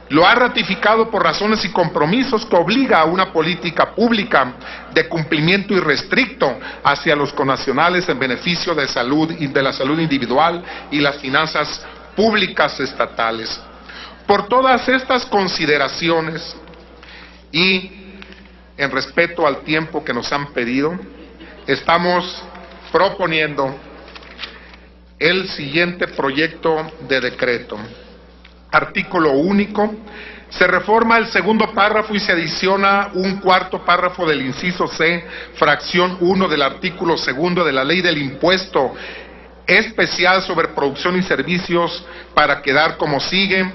F: lo ha ratificado por razones y compromisos que obliga a una política pública de cumplimiento irrestricto hacia los connacionales en beneficio de salud y de la salud individual y las finanzas públicas estatales. Por todas estas consideraciones y en respeto al tiempo que nos han pedido, estamos proponiendo el siguiente proyecto de decreto. Artículo único. Se reforma el segundo párrafo y se adiciona un cuarto párrafo del inciso C, fracción 1 del artículo segundo de la Ley del Impuesto Especial sobre Producción y Servicios para quedar como sigue: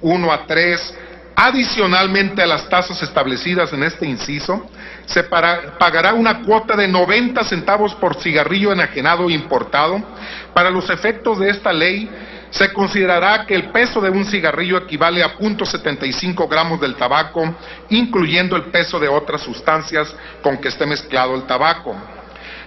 F: 1 a 3. Adicionalmente a las tasas establecidas en este inciso, se pagará una cuota de 90 centavos por cigarrillo enajenado e importado. Para los efectos de esta ley, se considerará que el peso de un cigarrillo equivale a 0.75 gramos del tabaco, incluyendo el peso de otras sustancias con que esté mezclado el tabaco.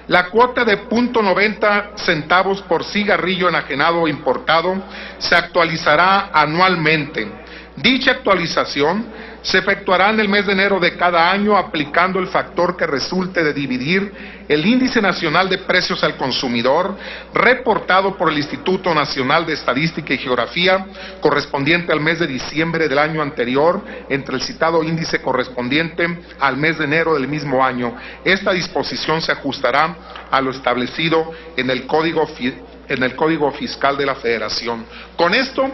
F: La cuota de 0.90 centavos por cigarrillo enajenado o importado se actualizará anualmente. Dicha actualización se efectuará en el mes de enero de cada año aplicando el factor que resulte de dividir el Índice Nacional de Precios al Consumidor reportado por el Instituto Nacional de Estadística y Geografía correspondiente al mes de diciembre del año anterior entre el citado índice correspondiente al mes de enero del mismo año. Esta disposición se ajustará a lo establecido en el Código Fiscal de la Federación. Con esto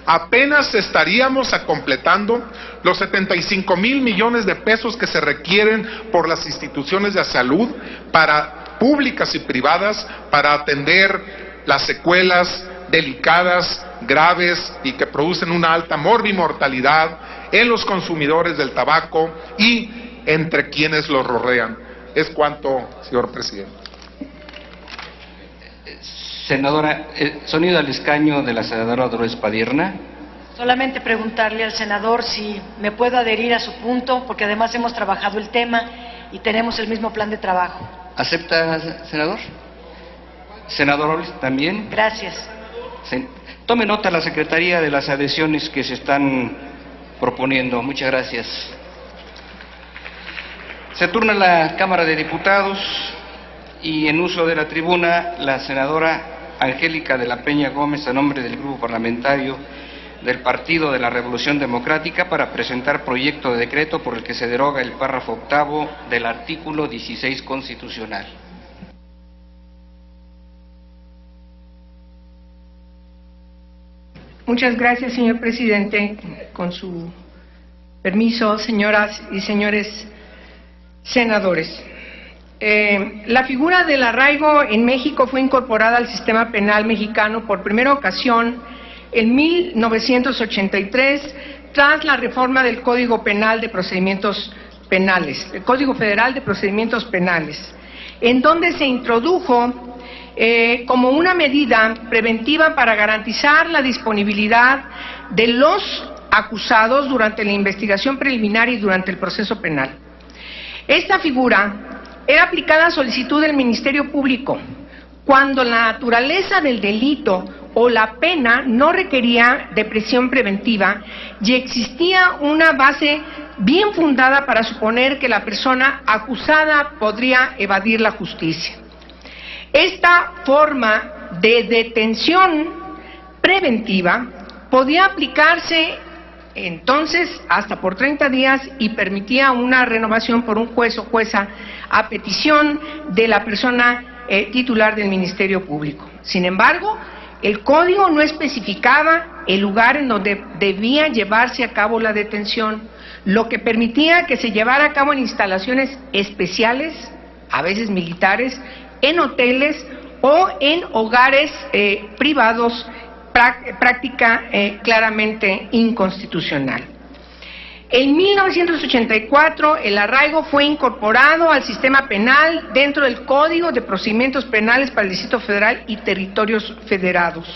F: apenas estaríamos completando los 75,000 millones de pesos que se requieren por las instituciones de salud públicas y privadas para atender las secuelas delicadas, graves y que producen una alta morbimortalidad en los consumidores del tabaco y entre quienes los rodean. Es cuanto, señor presidente.
A: Senadora, sonido al escaño de la senadora Dolores Padierna.
G: Solamente preguntarle al senador si me puedo adherir a su punto, porque además hemos trabajado el tema y tenemos el mismo plan de trabajo.
A: ¿Acepta, senador? Senador Olz, ¿también?
G: Gracias.
A: Tome nota la Secretaría de las adhesiones que se están proponiendo. Muchas gracias. Se turna la Cámara de Diputados y en uso de la tribuna la senadora Angélica de la Peña Gómez, a nombre del Grupo Parlamentario del Partido de la Revolución Democrática, para presentar proyecto de decreto por el que se deroga el párrafo octavo del artículo 16 constitucional.
H: Muchas gracias, señor presidente. Con su permiso, señoras y señores senadores. La figura del arraigo en México fue incorporada al sistema penal mexicano por primera ocasión en 1983 tras la reforma del Código Penal de Procedimientos Penales, el Código Federal de Procedimientos Penales, en donde se introdujo como una medida preventiva para garantizar la disponibilidad de los acusados durante la investigación preliminar y durante el proceso penal. Esta figura era aplicada a solicitud del Ministerio Público cuando la naturaleza del delito o la pena no requería de prisión preventiva y existía una base bien fundada para suponer que la persona acusada podría evadir la justicia. Esta forma de detención preventiva podía aplicarse entonces hasta por 30 días y permitía una renovación por un juez o jueza a petición de la persona titular del Ministerio Público. Sin embargo, el código no especificaba el lugar en donde debía llevarse a cabo la detención, lo que permitía que se llevara a cabo en instalaciones especiales, a veces militares, en hoteles o en hogares privados, práctica claramente inconstitucional. En 1984, el arraigo fue incorporado al sistema penal dentro del Código de Procedimientos Penales para el Distrito Federal y Territorios Federados.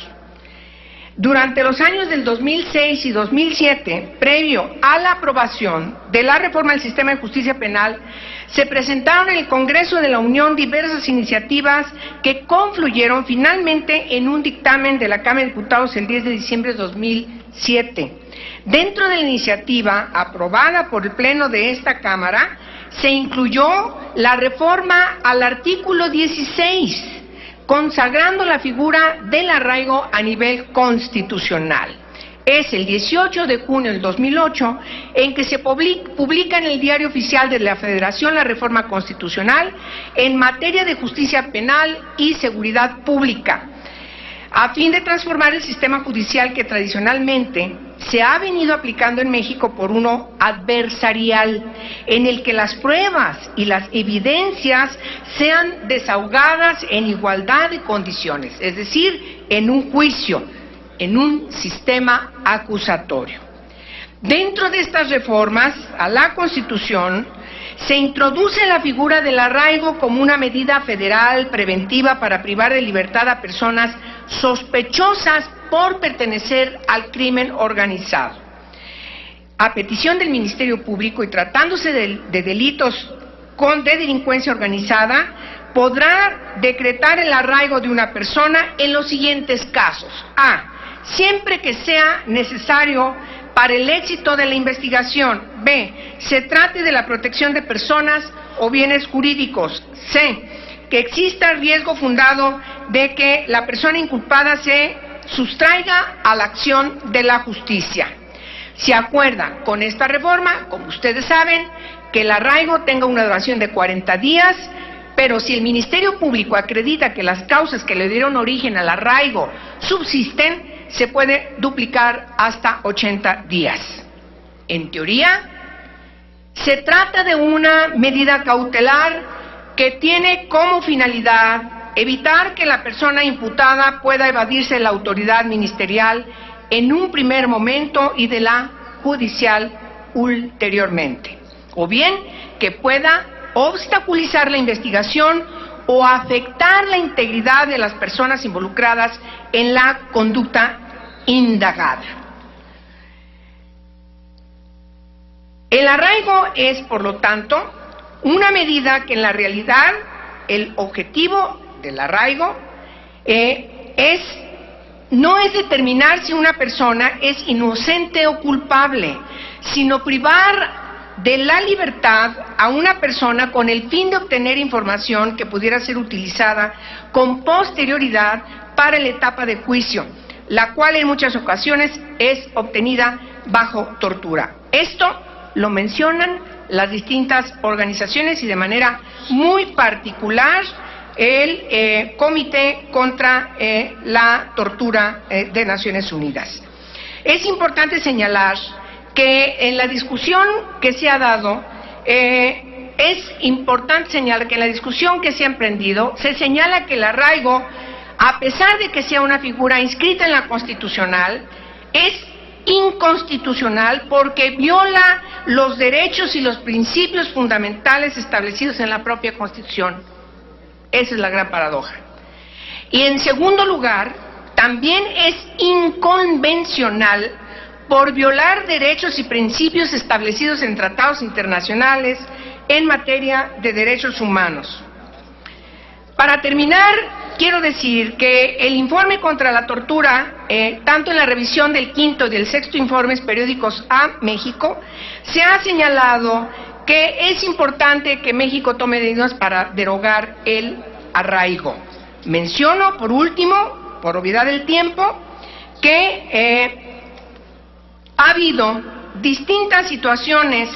H: Durante los años del 2006 y 2007, previo a la aprobación de la reforma del sistema de justicia penal, se presentaron en el Congreso de la Unión diversas iniciativas que confluyeron finalmente en un dictamen de la Cámara de Diputados el 10 de diciembre de 2007. Dentro de la iniciativa aprobada por el Pleno de esta Cámara, se incluyó la reforma al artículo 16, consagrando la figura del arraigo a nivel constitucional. Es el 18 de junio del 2008 en que se publica en el Diario Oficial de la Federación la reforma constitucional en materia de justicia penal y seguridad pública, a fin de transformar el sistema judicial que tradicionalmente se ha venido aplicando en México por uno adversarial, en el que las pruebas y las evidencias sean desahogadas en igualdad de condiciones, es decir, en un juicio, en un sistema acusatorio. Dentro de estas reformas a la Constitución se introduce la figura del arraigo como una medida federal preventiva para privar de libertad a personas sospechosas por pertenecer al crimen organizado. A petición del Ministerio Público y tratándose de delitos de delincuencia organizada, podrá decretar el arraigo de una persona en los siguientes casos. A. Siempre que sea necesario para el éxito de la investigación. B. Se trate de la protección de personas o bienes jurídicos. C. Que exista riesgo fundado de que la persona inculpada se sustraiga a la acción de la justicia. Se acuerda con esta reforma, como ustedes saben, que el arraigo tenga una duración de 40 días, pero si el Ministerio Público acredita que las causas que le dieron origen al arraigo subsisten, se puede duplicar hasta 80 días. En teoría, se trata de una medida cautelar que tiene como finalidad evitar que la persona imputada pueda evadirse de la autoridad ministerial en un primer momento y de la judicial ulteriormente, o bien que pueda obstaculizar la investigación o afectar la integridad de las personas involucradas en la conducta indagada. El arraigo es, por lo tanto, una medida que en la realidad el objetivo del arraigo no es determinar si una persona es inocente o culpable, sino privar de la libertad a una persona con el fin de obtener información que pudiera ser utilizada con posterioridad para la etapa de juicio, la cual en muchas ocasiones es obtenida bajo tortura. Esto lo mencionan las distintas organizaciones y de manera muy particular el Comité contra la Tortura de Naciones Unidas. Es importante señalar que en la discusión que se ha dado, es importante señalar que en la discusión que se ha emprendido, se señala que el arraigo, a pesar de que sea una figura inscrita en la Constitucional, es inconstitucional porque viola los derechos y los principios fundamentales establecidos en la propia Constitución. Esa es la gran paradoja. Y en segundo lugar, también es inconvencional por violar derechos y principios establecidos en tratados internacionales en materia de derechos humanos. Para terminar, quiero decir que el informe contra la tortura, tanto en la revisión del quinto y del sexto informes periódicos a México, se ha señalado que es importante que México tome medidas para derogar el arraigo. Menciono, por último, por obviedad del tiempo, que ha habido distintas situaciones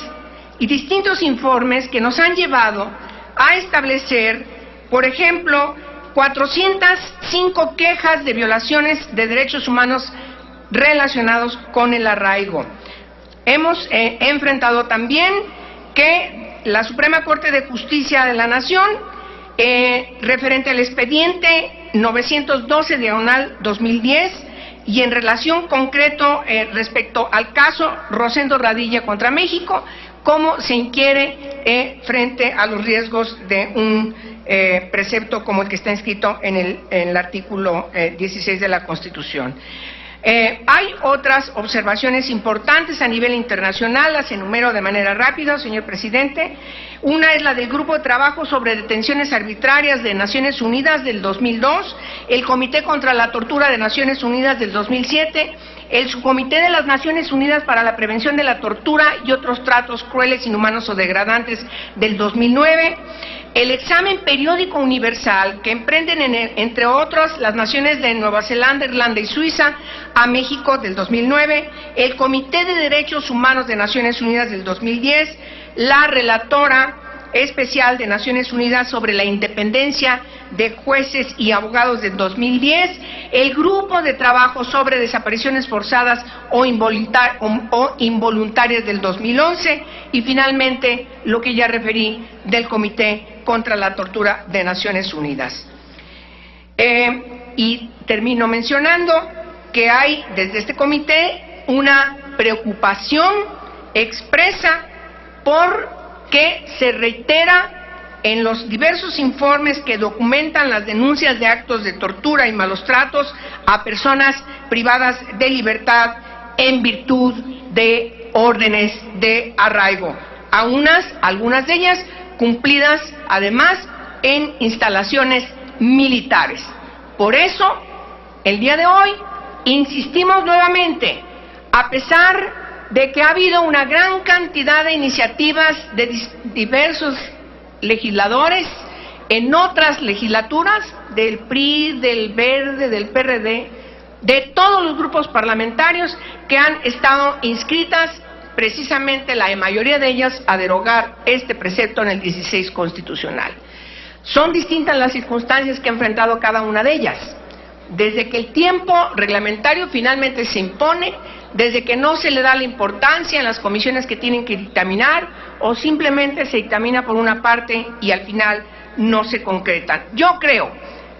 H: y distintos informes que nos han llevado a establecer, por ejemplo, 405 quejas de violaciones de derechos humanos relacionados con el arraigo. Hemos enfrentado también que la Suprema Corte de Justicia de la Nación, referente al expediente 912/2010, y en relación concreto respecto al caso Rosendo Radilla contra México, cómo se inquiere frente a los riesgos de un precepto como el que está inscrito en el artículo 16 de la Constitución. Hay otras observaciones importantes a nivel internacional, las enumero de manera rápida, señor presidente. Una es la del Grupo de Trabajo sobre Detenciones Arbitrarias de Naciones Unidas del 2002, el Comité contra la Tortura de Naciones Unidas del 2007, el Subcomité de las Naciones Unidas para la Prevención de la Tortura y otros tratos crueles, inhumanos o degradantes del 2009, el examen periódico universal que emprenden entre otros las naciones de Nueva Zelanda, Irlanda y Suiza a México del 2009, el Comité de Derechos Humanos de Naciones Unidas del 2010, la relatora especial de Naciones Unidas sobre la independencia de jueces y abogados del 2010, el Grupo de Trabajo sobre Desapariciones Forzadas o Involuntarias del 2011 y finalmente lo que ya referí del Comité contra la Tortura de Naciones Unidas. Y termino mencionando que hay desde este comité una preocupación expresa porque se reitera en los diversos informes que documentan las denuncias de actos de tortura y malos tratos a personas privadas de libertad en virtud de órdenes de arraigo, algunas de ellas cumplidas además en instalaciones militares. Por eso, el día de hoy, insistimos nuevamente, a pesar de que ha habido una gran cantidad de iniciativas de diversos legisladores en otras legislaturas, del PRI, del Verde, del PRD, de todos los grupos parlamentarios que han estado inscritas, precisamente la mayoría de ellas, a derogar este precepto en el 16 constitucional. Son distintas las circunstancias que ha enfrentado cada una de ellas. Desde que el tiempo reglamentario finalmente se impone, desde que no se le da la importancia en las comisiones que tienen que dictaminar, o simplemente se dictamina por una parte y al final no se concretan. Yo creo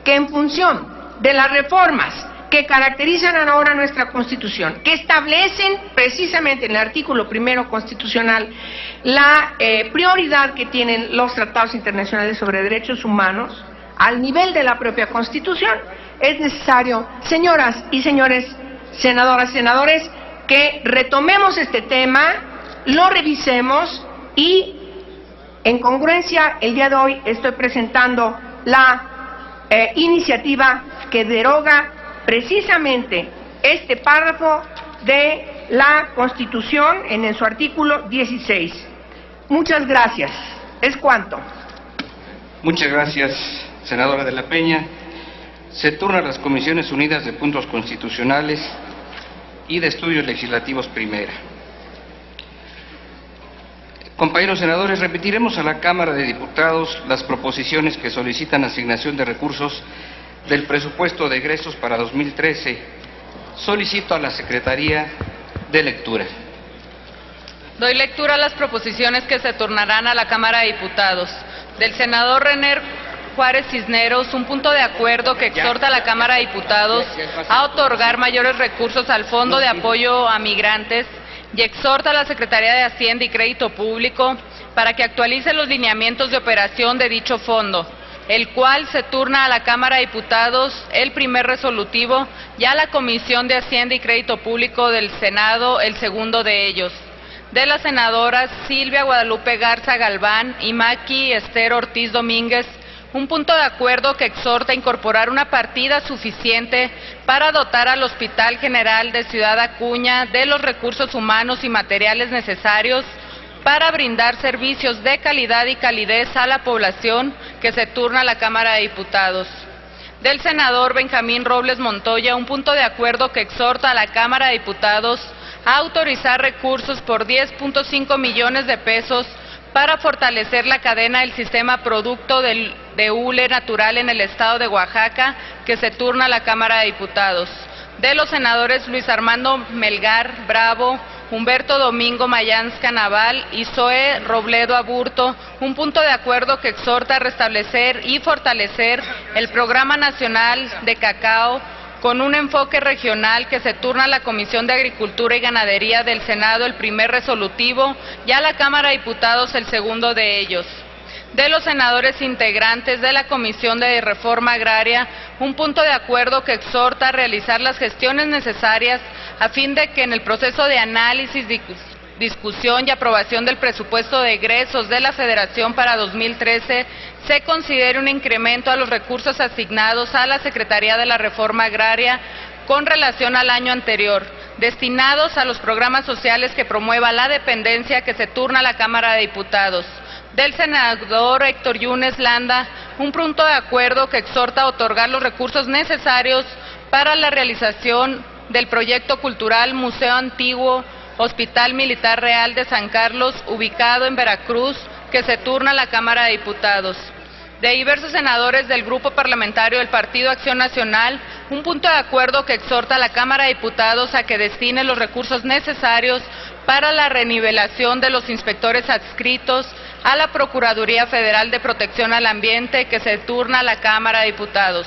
H: que en función de las reformas que caracterizan ahora nuestra Constitución, que establecen precisamente en el artículo 1 constitucional la prioridad que tienen los tratados internacionales sobre derechos humanos al nivel de la propia Constitución, es necesario, señoras y señores, senadoras y senadores, que retomemos este tema, lo revisemos y, en congruencia, el día de hoy estoy presentando la iniciativa que deroga precisamente este párrafo de la Constitución en su artículo 16. Muchas gracias. ¿Es cuanto?
A: Muchas gracias, senadora de la Peña. Se turnan las Comisiones Unidas de Puntos Constitucionales y de Estudios Legislativos primera. Compañeros senadores, repetiremos a la Cámara de Diputados las proposiciones que solicitan asignación de recursos del presupuesto de egresos para 2013. Solicito a la Secretaría de lectura.
I: Doy lectura a las proposiciones que se turnarán a la Cámara de Diputados. Del senador René Juárez Cisneros, un punto de acuerdo que exhorta a la Cámara de Diputados a otorgar mayores recursos al Fondo de Apoyo a Migrantes y exhorta a la Secretaría de Hacienda y Crédito Público para que actualice los lineamientos de operación de dicho fondo, el cual se turna a la Cámara de Diputados el primer resolutivo y a la Comisión de Hacienda y Crédito Público del Senado el segundo de ellos. De las senadoras Silvia Guadalupe Garza Galván y Maki Esther Ortiz Domínguez, un punto de acuerdo que exhorta a incorporar una partida suficiente para dotar al Hospital General de Ciudad Acuña de los recursos humanos y materiales necesarios para brindar servicios de calidad y calidez a la población que se turna a la Cámara de Diputados. Del senador Benjamín Robles Montoya, un punto de acuerdo que exhorta a la Cámara de Diputados a autorizar recursos por 10.5 millones de pesos para fortalecer la cadena del sistema producto de hule natural en el estado de Oaxaca, que se turna a la Cámara de Diputados. De los senadores Luis Armando Melgar Bravo, Humberto Domingo Mayanzca Naval y Zoe Robledo Aburto, un punto de acuerdo que exhorta a restablecer y fortalecer el Programa Nacional de Cacao con un enfoque regional, que se turna a la Comisión de Agricultura y Ganadería del Senado el primer resolutivo y a la Cámara de Diputados el segundo de ellos. De los senadores integrantes de la Comisión de Reforma Agraria, un punto de acuerdo que exhorta a realizar las gestiones necesarias a fin de que en el proceso de análisis, discusión y aprobación del presupuesto de egresos de la Federación para 2013 se considere un incremento a los recursos asignados a la Secretaría de la Reforma Agraria con relación al año anterior, destinados a los programas sociales que promueva la dependencia, que se turna a la Cámara de Diputados. Del senador Héctor Yunes Landa, un punto de acuerdo que exhorta a otorgar los recursos necesarios para la realización del proyecto cultural Museo Antiguo Hospital Militar Real de San Carlos, ubicado en Veracruz, que se turna a la Cámara de Diputados. De diversos senadores del Grupo Parlamentario del Partido Acción Nacional, un punto de acuerdo que exhorta a la Cámara de Diputados a que destine los recursos necesarios para la renivelación de los inspectores adscritos a la Procuraduría Federal de Protección al Ambiente, que se turna a la Cámara de Diputados.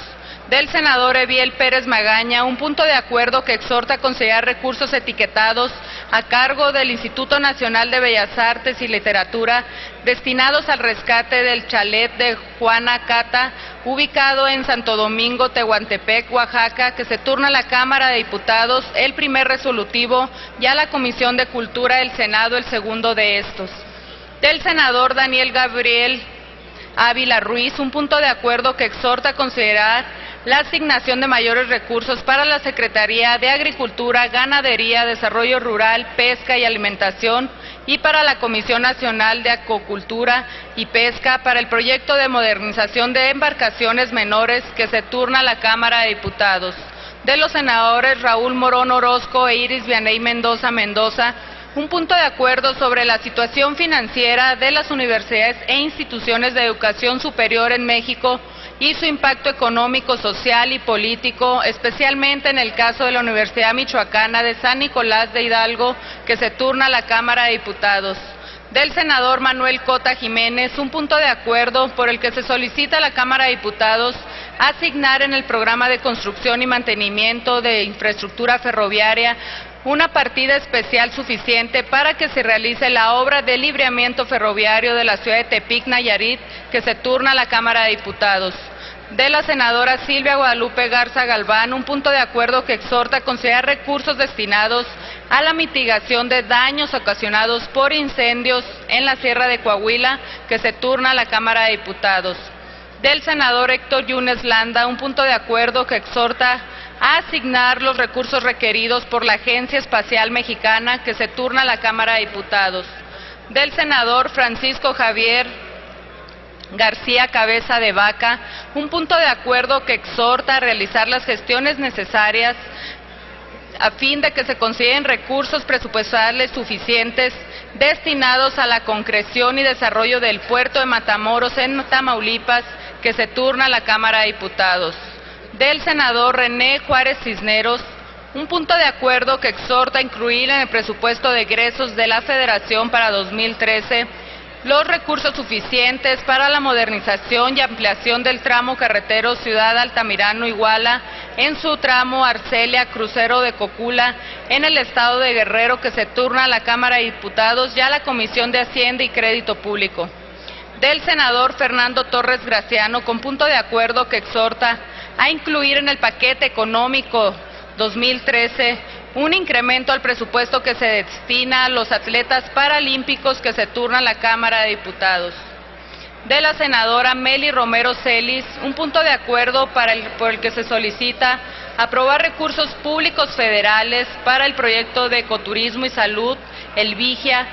I: Del senador Eviel Pérez Magaña, un punto de acuerdo que exhorta a considerar recursos etiquetados a cargo del Instituto Nacional de Bellas Artes y Literatura destinados al rescate del chalet de Juana Cata, ubicado en Santo Domingo, Tehuantepec, Oaxaca, que se turna a la Cámara de Diputados el primer resolutivo y a la Comisión de Cultura del Senado el segundo de estos. Del senador Daniel Gabriel Ávila Ruiz, un punto de acuerdo que exhorta a considerar la asignación de mayores recursos para la Secretaría de Agricultura, Ganadería, Desarrollo Rural, Pesca y Alimentación y para la Comisión Nacional de Acuacultura y Pesca para el proyecto de modernización de embarcaciones menores, que se turna a la Cámara de Diputados. De los senadores Raúl Morón Orozco e Iris Vianey Mendoza Mendoza, un punto de acuerdo sobre la situación financiera de las universidades e instituciones de educación superior en México y su impacto económico, social y político, especialmente en el caso de la Universidad Michoacana de San Nicolás de Hidalgo, que se turna a la Cámara de Diputados. Del senador Manuel Cota Jiménez, un punto de acuerdo por el que se solicita a la Cámara de Diputados asignar en el programa de construcción y mantenimiento de infraestructura ferroviaria una partida especial suficiente para que se realice la obra de libramiento ferroviario de la ciudad de Tepic, Nayarit, que se turna a la Cámara de Diputados. De la senadora Silvia Guadalupe Garza Galván, un punto de acuerdo que exhorta a considerar recursos destinados a la mitigación de daños ocasionados por incendios en la Sierra de Coahuila, que se turna a la Cámara de Diputados. Del senador Héctor Yunes Landa, un punto de acuerdo que exhorta a asignar los recursos requeridos por la Agencia Espacial Mexicana, que se turna a la Cámara de Diputados. Del senador Francisco Javier García Cabeza de Vaca, un punto de acuerdo que exhorta a realizar las gestiones necesarias a fin de que se consideren recursos presupuestales suficientes destinados a la concreción y desarrollo del puerto de Matamoros en Tamaulipas, que se turna a la Cámara de Diputados. Del senador René Juárez Cisneros, un punto de acuerdo que exhorta a incluir en el presupuesto de egresos de la Federación para 2013 los recursos suficientes para la modernización y ampliación del tramo carretero Ciudad Altamirano-Iguala en su tramo Arcelia-Crucero de Cocula en el estado de Guerrero, que se turna a la Cámara de Diputados y a la Comisión de Hacienda y Crédito Público. Del senador Fernando Torres Graciano, con punto de acuerdo que exhorta a incluir en el paquete económico 2013 un incremento al presupuesto que se destina a los atletas paralímpicos, que se turna a la Cámara de Diputados. De la senadora Meli Romero Celis, un punto de acuerdo por el que se solicita aprobar recursos públicos federales para el proyecto de ecoturismo y salud, el Vigia,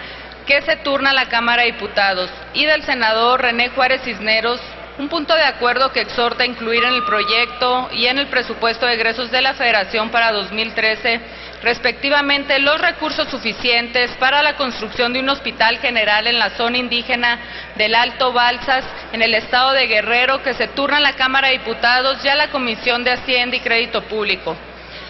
I: que se turna a la Cámara de Diputados. Y del senador René Juárez Cisneros, un punto de acuerdo que exhorta a incluir en el proyecto y en el presupuesto de egresos de la Federación para 2013 respectivamente, los recursos suficientes para la construcción de un hospital general en la zona indígena del Alto Balsas, en el estado de Guerrero, que se turna a la Cámara de Diputados y a la Comisión de Hacienda y Crédito Público.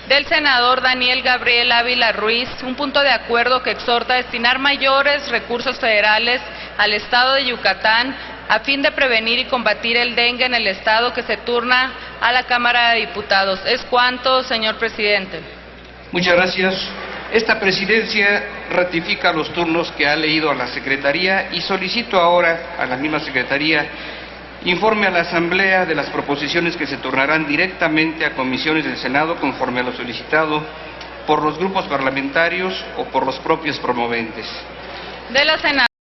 I: Del senador Daniel Gabriel Ávila Ruiz, un punto de acuerdo que exhorta a destinar mayores recursos federales al estado de Yucatán a fin de prevenir y combatir el dengue en el estado, que se turna a la Cámara de Diputados. Es cuanto, señor presidente.
A: Muchas gracias. Esta presidencia ratifica los turnos que ha leído a la Secretaría y solicito ahora a la misma Secretaría informe a la Asamblea de las proposiciones que se turnarán directamente a comisiones del Senado conforme a lo solicitado por los grupos parlamentarios o por los propios promoventes.
I: De la Senado.